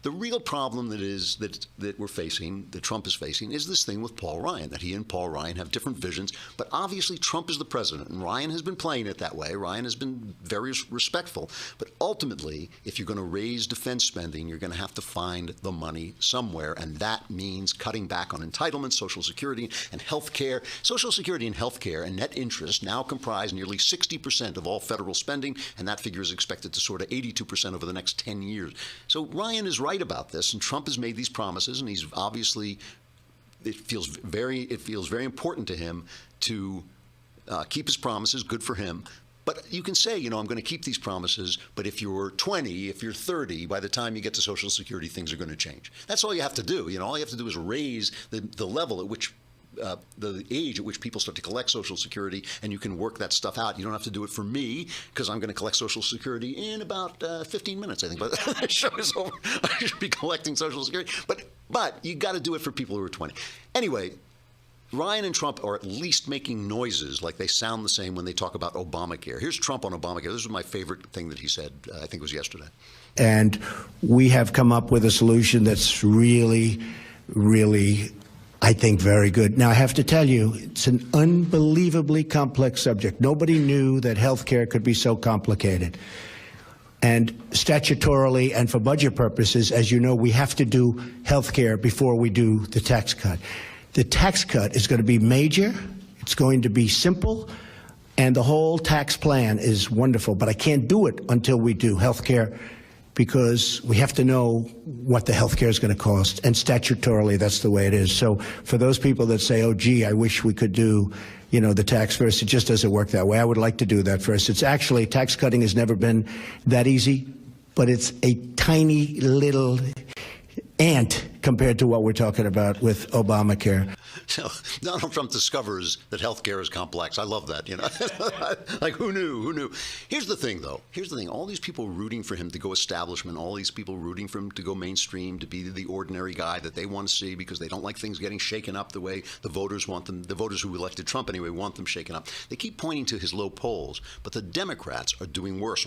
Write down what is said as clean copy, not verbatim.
The real problem that we're facing, that Trump is facing, is this thing with Paul Ryan, that he and Paul Ryan have different visions. But obviously Trump is the president, and Ryan has been playing it that way. Ryan has been very respectful. But ultimately, if you're going to raise defense spending, you're going to have to find the money somewhere, and that means cutting back on entitlements, Social Security, and health care. Social Security and health care and net interest now comprise nearly 60% of all federal spending, and that figure is expected to soar to 82% over the next 10 years. So Ryan is right about this, and Trump has made these promises, and he's obviously, it feels very important to him to keep his promises. Good for him. But you can say, I'm going to keep these promises, but if you're 20, if you're 30, by the time you get to Social Security, things are going to change. That's all you have to do. All you have to do is raise the level at which the age at which people start to collect Social Security, and you can work that stuff out. You don't have to do it for me, because I'm going to collect Social Security in about 15 minutes, I think. But the show is over. I should be collecting Social Security. But you got to do it for people who are 20. Anyway, Ryan and Trump are at least making noises like they sound the same when they talk about Obamacare. Here's Trump on Obamacare. This was my favorite thing that he said, I think it was yesterday. And we have come up with a solution that's really, really, I think, very good. Now, I have to tell you, it's an unbelievably complex subject. Nobody knew that health care could be so complicated. And statutorily and for budget purposes, as you know, we have to do health care before we do the tax cut. The tax cut is going to be major. It's going to be simple. And the whole tax plan is wonderful. But I can't do it until we do health care, because we have to know what the health care is going to cost, and statutorily that's the way it is. So for those people that say, oh, gee, I wish we could do, the tax first, it just doesn't work that way. I would like to do that first. It's actually, tax cutting has never been that easy, but it's a tiny little ant compared to what we're talking about with Obamacare. So Donald Trump discovers that health care is complex. I love that, Like, who knew? Who knew? Here's the thing, though. Here's the thing. All these people rooting for him to go establishment, all these people rooting for him to go mainstream, to be the ordinary guy that they want to see because they don't like things getting shaken up the way the voters want them, the voters who elected Trump anyway, want them shaken up. They keep pointing to his low polls, but the Democrats are doing worse.